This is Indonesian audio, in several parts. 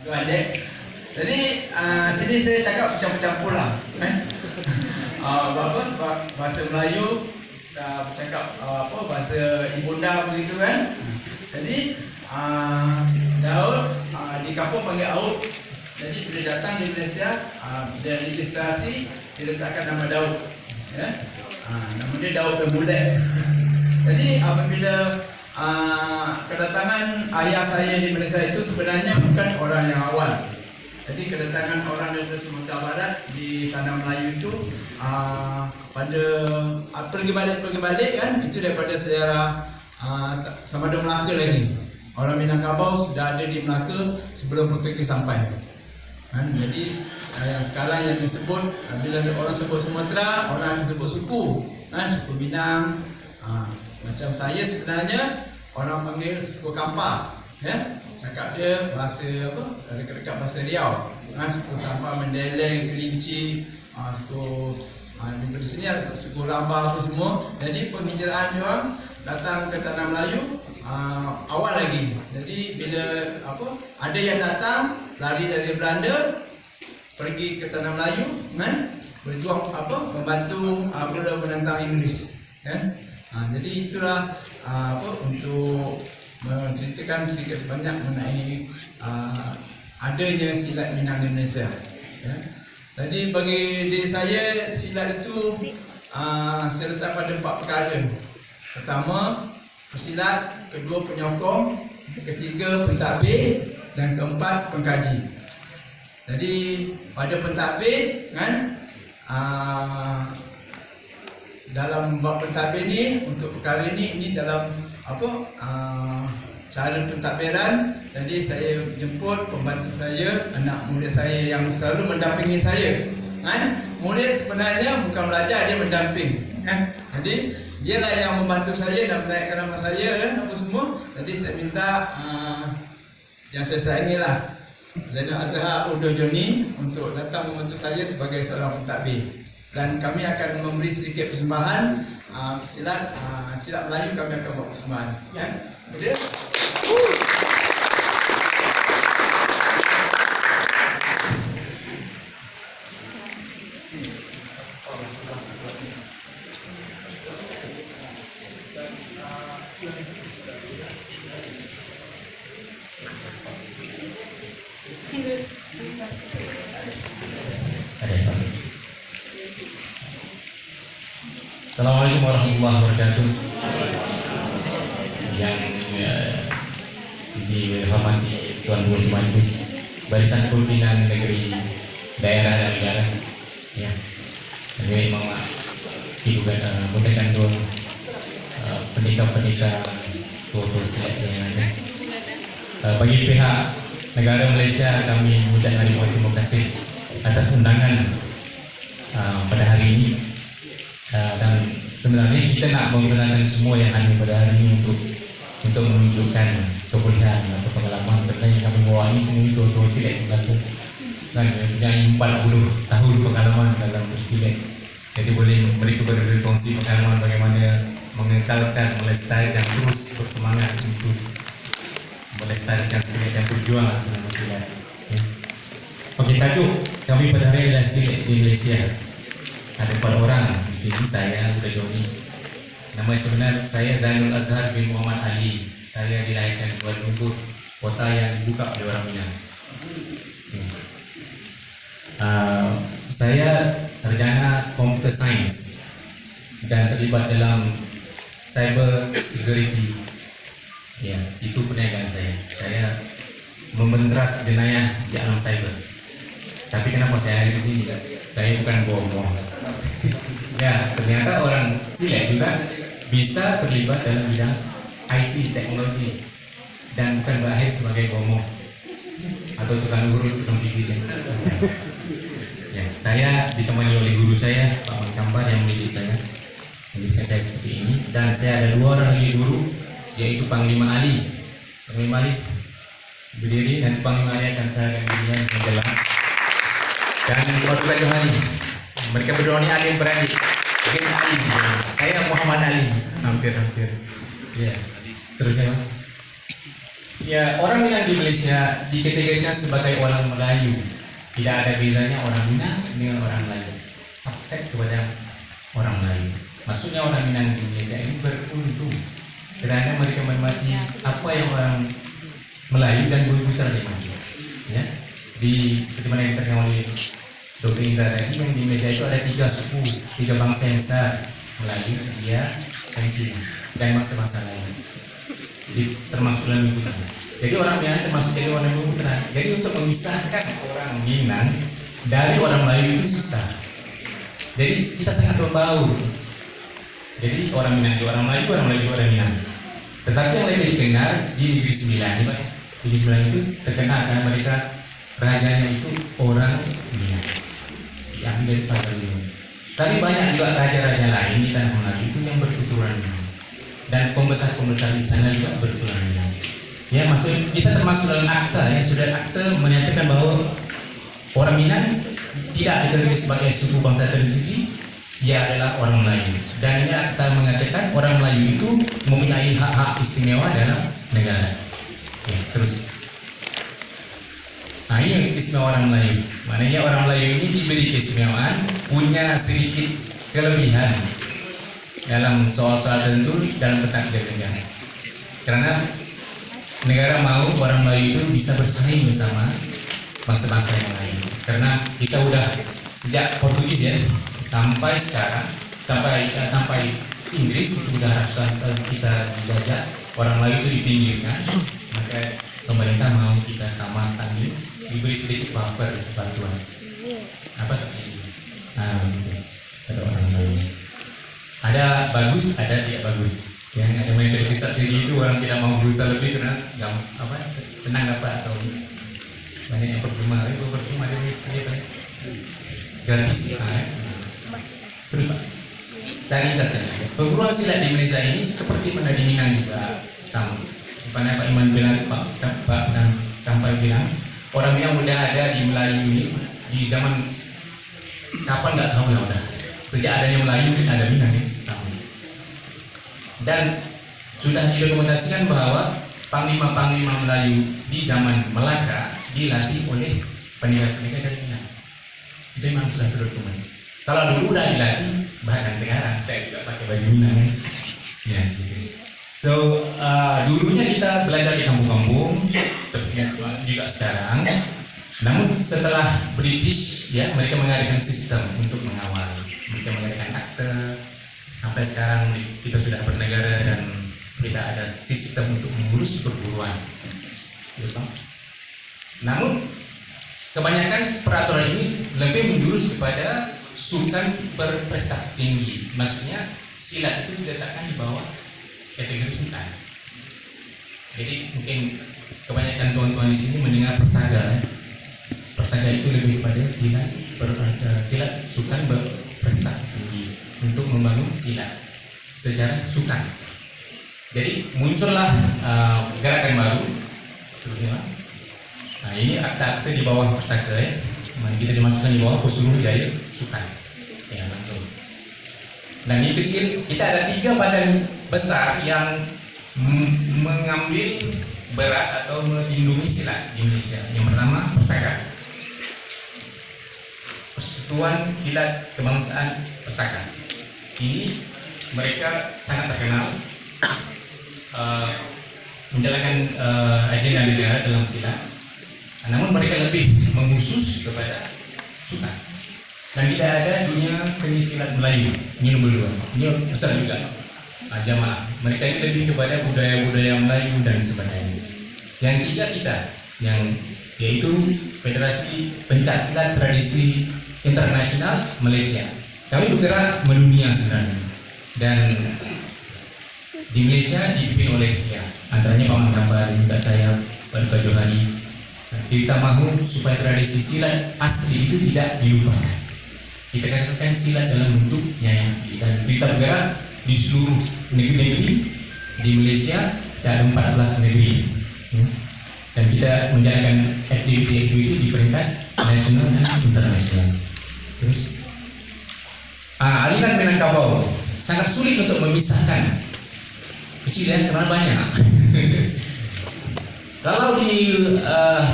Dua adik. Jadi sini saya cakap bercampur-campur lah. Sebab bahasa Melayu bercakap bahasa ibunda begitu kan. Jadi Daud di kampung panggil Aud. Jadi bila datang di Malaysia, bila registrasi diletakkan nama Daud. Ya. Nama dia Daud bin Mulek. Jadi apabila kedatangan ayah saya di Malaysia itu sebenarnya bukan orang yang awal. Jadi kedatangan orang dari Sumatera Barat di tanah Melayu itu pada pergi balik kan, itu daripada sejarah Tamadun Melaka lagi. Orang Minangkabau sudah ada di Melaka sebelum Portugis sampai. Kan? Jadi yang sekarang yang disebut, bila orang sebut Sumatera, orang akan sebut suku, kan? Suku Minang. Macam saya sebenarnya orang panggil suku Kampar, ya. Cakap dia bahasa dekat bahasa Riau. Suku Sampah, Mendeleng, Kerinci, suku di sini ada suku Rambah apa semua. Jadi penghijraan dia orang datang ke tanah Melayu awal lagi. Jadi bila ada yang datang lari dari Belanda pergi ke tanah Melayu kan, berjuang membantu menentang Inggris kan. Jadi itulah untuk menceritakan sedikit sebanyak mengenai adanya silat Minang di Malaysia. Ya. Jadi bagi diri saya, silat itu saya letak pada 4 perkara. Pertama, pesilat, kedua penyokong, ketiga pentadbir, dan keempat pengkaji. Jadi pada pentadbir kan, dalam bab pentadbir ni, untuk perkara ini dalam cara pentadbiran. Jadi saya jemput pembantu saya, anak murid saya yang selalu mendampingi saya kan. Murid sebenarnya bukan belajar, dia mendamping kan. Jadi dialah yang membantu saya dan menaikkan nama saya kan, apa semua. Jadi saya minta yang saya sayangi lah, Zainal Azhar Udo Joni, untuk datang membantu saya sebagai seorang pentadbir. Dan kami akan memberi sedikit persembahan silat Melayu. Kami akan buat persembahan ya. Kemudian Assalamualaikum warahmatullahi wabarakatuh. Yang dihormati Tuan Guru Majlis Barisan Pimpinan Negeri Daerah dan Negara, ya. Jadi memang ibu menggunakan dua pendekar-pendekar tua-tua silat yang ada. Bagi pihak negara Malaysia, kami mengucapkan terima kasih atas undangan pada hari ini. Dan sebenarnya kita nak menggunakan semua yang ada pada hari ini untuk menunjukkan kebolehan atau pengalaman tentang yang kami bawa ini. Semua itu tua silat berlaku dan mempunyai 40 tahun pengalaman dalam bersilat. Jadi boleh mereka berkongsi pengalaman bagaimana mengekalkan, melestarikan dan terus bersemangat untuk melestarikan silat dan berjuang selama silat. Okey, tajuk kami pada hari adalah silat di Malaysia. Ada 4 orang di sini. Saya Udo Joni. Nama sebenar saya Zainul Azhar bin Muhammad Ali. Saya dilahirkan di Kuala Lumpur, kota yang dibuka oleh orang Minang. Saya sarjana Computer Science dan terlibat dalam cyber security. Ya, situ perniagaan saya. Saya membenteras jenayah di alam cyber. Tapi kenapa saya ada di sini? Saya bukan bohong. Ya, ternyata orang silat juga bisa terlibat dalam bidang IT, teknologi, dan bukan berakhir sebagai bohong atau tukang urut, tukang pijit. Ya, saya ditemani oleh guru saya, Pak Mangkambar, yang mendidik saya, menjadikan saya seperti ini. Dan saya ada 2 orang lagi guru, yaitu Panglima Ali. Panglima Ali berdiri, nanti Panglima Ali akan terangkan dirinya dengan jelas. Dan Pak Johani, mereka berdua ini adik beradik. Bin Ali, saya Muhammad Ali, hampir. Ya, terus ya. Ya, orang Minang di Malaysia dikategorikan sebagai orang Melayu. Tidak ada bezanya orang Minang dengan orang Melayu. Subset kepada orang Melayu. Maksudnya orang Minang di Malaysia ini beruntung kerana mereka menikmati apa yang orang Melayu dan Bumi-Putra nikmati. Ya, seperti mana yang diterangkan oleh Dr. Indra tadi, yang di Malaysia itu ada 3 suku, 3 bangsa yang besar, Melayu, India, dan Cina, dan bangsa-bangsa lain. Termasuk dalam Bumi-Putra. Jadi orang Minang termasuk dari orang Bumi-Putra. Jadi untuk memisahkan orang Minang dari orang Melayu itu susah. Jadi kita sangat berbaur. Jadi orang Minang itu orang Melayu, orang Melayu itu orang Minang. Tetapi yang lebih dikenal di Negeri Sembilan, Negeri Sembilan itu terkenal karena mereka rajanya itu orang Minang, yang dari Padalarang. Tapi banyak juga raja-raja lain di tanah Melayu itu yang berketurunan Minang, dan pembesar-pembesar di sana juga berketurunan Minang. Ya, maksud kita termasuk dalam akta, ya, sudah akta menyatakan bahwa orang Minang tidak dikategorikan sebagai suku bangsa tersendiri, dia adalah orang Melayu. Dan ini akta mengatakan orang Melayu itu mempunyai hak-hak istimewa dalam negara. Ya, terus. Nah, ini yang istimewa orang Melayu. Maknanya orang Melayu ini diberi keistimewaan, punya sedikit kelebihan dalam soal-soal tertentu dalam tentang negara. Karena negara mau orang Melayu itu bisa bersaing bersama bangsa-bangsa yang lain. Karena kita udah sejak Portugis ya sampai sekarang, sampai Inggris itu udah ratusan kita dijajah, orang Melayu itu dipinggirkan, maka pemerintah mau kita sama sekali diberi sedikit buffer bantuan. Apa seperti itu? Nah, gitu. Ada orang Melayu. Ada bagus, ada tidak bagus. Yang ada mentalitas subsidi itu orang tidak mau berusaha lebih karena senang dapat atau banyak yang percuma, dia free gratis. Terus Pak, saya ringkaskan. Perguruan silat di Malaysia ini seperti mana di Minang juga sama. Seperti Pak Iman bilang, Pak Kampai bilang, orang Minang udah ada di Melayu ini di zaman kapan nggak tahu ya udah. Sejak adanya Melayu ada Minang ya sama. Dan sudah didokumentasikan bahwa panglima-panglima Melayu di zaman Melaka dilatih oleh pendekar-pendekar dari Minang. Itu memang sudah terdokumen. Kalau dulu udah dilatih, bahkan sekarang saya juga pakai baju Minang. Ya, gitu. So, dulunya kita belajar di kampung-kampung, seperti juga sekarang. Namun setelah British, ya mereka mengadakan sistem untuk mengawal. Mereka mengadakan akte. Sampai sekarang kita sudah bernegara dan kita ada sistem untuk mengurus perguruan. Terus, Bang? Namun kebanyakan peraturan ini lebih menjurus kepada sukan berprestasi tinggi. Maksudnya silat itu diletakkan di bawah kategori sukan. Jadi mungkin kebanyakan tuan-tuan di sini mendengar persaga. Persaga itu lebih kepada silat sukan berprestasi tinggi untuk membangun silat secara sukan. Jadi muncullah gerakan baru seterusnya. Nah, ini akta-akta di bawah persada ya. Kita dimasukkan di bawah Pusulur Jaya Sukan. Ya, langsung. Dan ini kecil, kita ada 3 badan besar yang mengambil berat atau melindungi silat di Indonesia. Yang pertama, Persaka. Persatuan Silat Kebangsaan Persaka. Ini mereka sangat terkenal menjalankan agenda negara dalam silat. Namun mereka lebih mengkhusus kepada sukan. Dan kita ada dunia seni silat Melayu, ini nomor 2. Ini besar juga. Jamaah. Mereka ini lebih kepada budaya-budaya Melayu dan sebagainya. Yang 3 kita, yang yaitu Federasi Pencak Silat Tradisi Internasional Malaysia. Kami bergerak mendunia sebenarnya. Dan di Malaysia dipimpin oleh antaranya Pak Mangkamba dan juga saya Pak Johari. Kita mahu supaya tradisi silat asli itu tidak dilupakan. Kita katakan silat dalam bentuknya yang asli, dan kita bergerak di seluruh negeri-negeri di Malaysia. Kita ada 14 negeri, dan kita menjalankan aktiviti-aktiviti di peringkat nasional dan internasional. Terus aliran Minangkabau sangat sulit untuk memisahkan, kecil dan terlalu banyak. Kalau di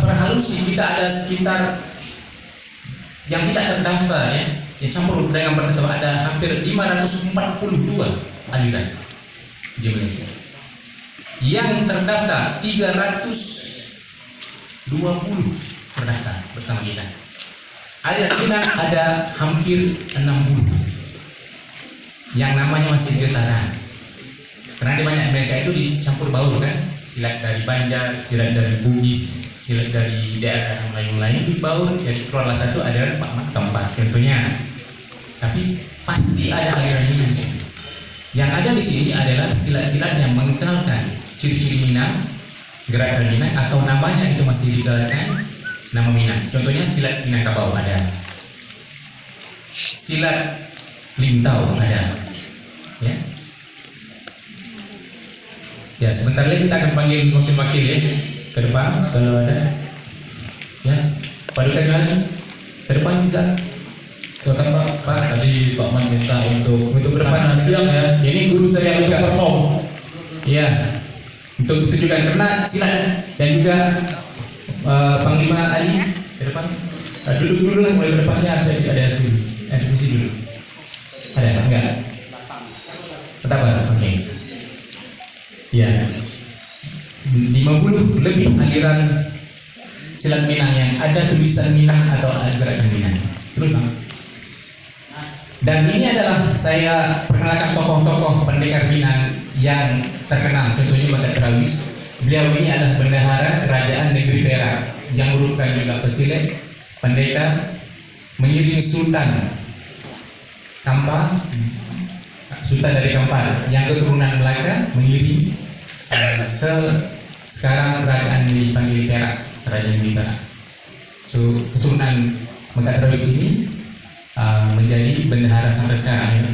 perhalusi kita ada sekitar yang tidak terdaftar ya, yang campur dengan berdaftar ada hampir 542 aliran di Malaysia. Yang terdaftar 320 terdaftar bersama kita. Aliran Minang ada hampir 60 yang namanya masih getaran. Karena di banyak Malaysia itu dicampur baur kan, silat dari Banjar, silat dari Bugis, silat dari daerah lain-lain dibaur, jadi keluarlah satu aliran Pak Mat keempat tentunya. Tapi pasti ada aliran Minang. Yang ada di sini adalah silat-silat yang mengekalkan ciri-ciri Minang, gerakan Minang atau namanya itu masih dikekalkan nama Minang. Contohnya silat Minangkabau ada, silat Lintau ada, ya. Ya, sebentar lagi kita akan panggil wakil-wakil ya ke depan kalau ada. Ya, Paduka Johan ke depan bisa. Silakan Pak. Tadi Pak Man minta untuk berdepan siap ya. Ini guru saya Untuk juga perform. Iya, untuk tunjukkan karena silat dan juga Panglima Ali ke depan. Duduk dulu lah, mulai ke depannya ada sini. Di kursi dulu. Ada enggak? Tetap ada. Oke. Ya, 50 lebih aliran silat Minang yang ada tulisan Minang atau gerakan Minang. Terus Bang. Dan ini adalah saya perkenalkan tokoh-tokoh pendekar Minang yang terkenal. Contohnya Bagat Terawis. Beliau ini adalah bendahara kerajaan negeri Perak yang merupakan juga pesilat, pendekar, mengiringi Sultan Kampar, Sultan dari Kampar yang keturunan Melaka mengiringi ke sekarang kerajaan dipanggil Perak, kerajaan di Perak. So keturunan Bagat Terawis ini menjadi bendahara sampai sekarang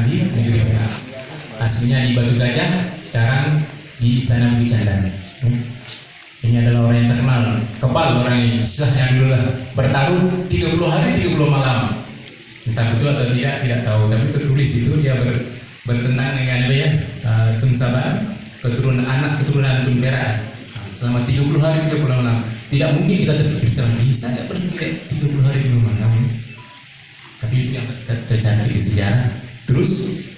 di negeri Perak. Aslinya di Batu Gajah, sekarang di Istana Bukit Candan. Ini adalah orang yang terkenal, kebal orang ini, yang dulu lah bertarung 30 hari 30 malam. Entah betul atau tidak tahu, tapi tertulis itu dia bertentang dengan Tun Sabah, keturunan Tun Perak. Selama 30 hari 30 malam. Tidak mungkin kita terpikir bisa nggak bersilat 30 hari 30 malam. Tapi itu yang tercantik di sejarah. Terus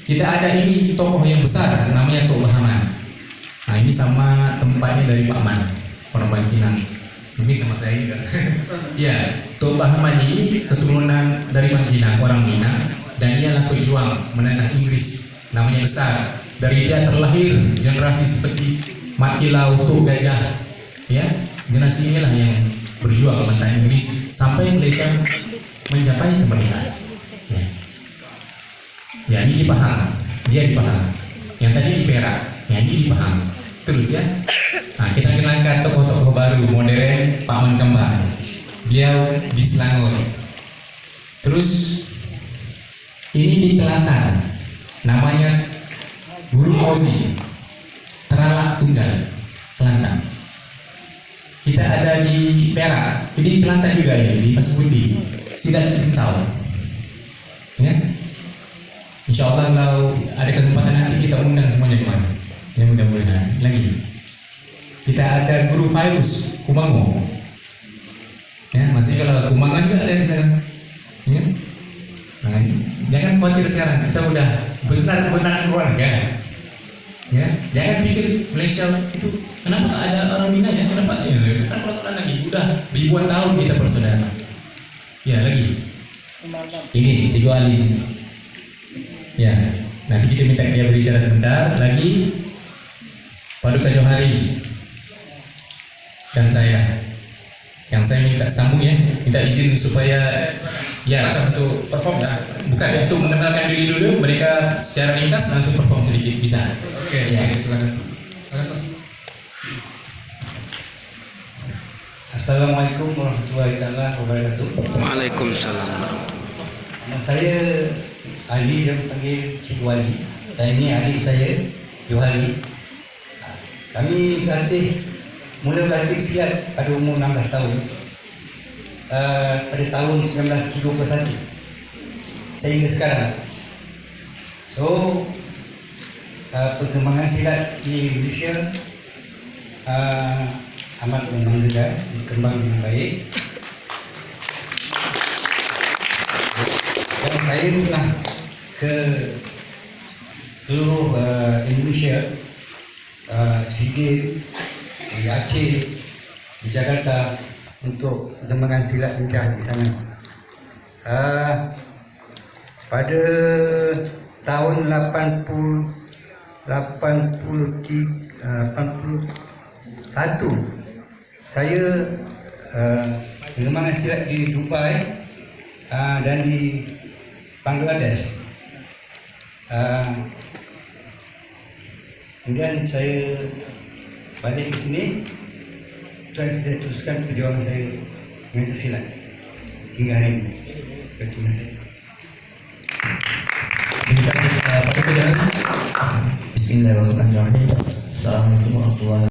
kita ada ini tokoh yang besar namanya Tok Bahaman. Nah ini sama tempatnya dari Pak Man, orang Bangkinang. Mungkin sama saya juga. Ya, Tok Bahaman ini keturunan dari Bangkinang, orang Minang, dan ialah pejuang menentang Inggris. Namanya besar. Dari dia terlahir generasi seperti Mat Kilau, Tok Gajah, ya generasi inilah yang berjuang menentang Inggris sampai Malaysia mencapai kemerdekaan. Ya ini di Pahang, dia di Pahang. Yang tadi di Perak, yang ini di Pahang. Terus ya, nah, kita kenalkan tokoh-tokoh baru modern Pak Man Kembar. Beliau di Selangor. Terus ini di Kelantan, namanya Guru Fauzi, Teralak Tunggal, Kelantan. Kita ada di Perak, di Kelantan juga ini di Pasir Putih, Silat Lintau. Ya, Insya Allah kalau ada kesempatan nanti kita undang semuanya kemana. Ya mudah-mudahan lagi. Kita ada Guru Virus Kumango. Ya, masih kalau Kumangan juga ada di sana. Ya? Jangan khawatir sekarang, kita udah benar-benar keluarga. Ya, jangan pikir Malaysia itu kenapa ada orang Minang ya? Kenapa? Ya, kan persoalan lagi udah ribuan tahun kita bersaudara. Ya lagi. Ini Cikgu Ali. Ya, nanti kita minta dia berbicara sebentar lagi. Paduka Johari dan saya yang saya minta sambung ya, minta izin supaya ya untuk perform ya, bukan untuk mengenalkan diri dulu, mereka secara ringkas langsung perform sedikit bisa. Oke, ya silakan. Assalamualaikum warahmatullahi wabarakatuh. Waalaikumsalam. Nama saya Ali, dan panggil Cikgu Ali. Dan ini adik saya Johari. Kami mulai berlatih silat pada umur 16 tahun pada tahun 1971 sehingga sekarang. So perkembangan silat di Malaysia amat membanggakan, berkembang dengan baik. Dan saya pernah ke seluruh Indonesia, SEA Games, di Aceh, di Jakarta untuk perkembangan silat lincah di sana. Pada tahun 81 saya perkembangan silat di Dubai dan di Bangladesh. Kemudian saya balik ke sini dan saya teruskan perjuangan saya dengan silat hingga hari ini. Terima kasih. Bismillahirrahmanirrahim. Assalamualaikum warahmatullahi wabarakatuh.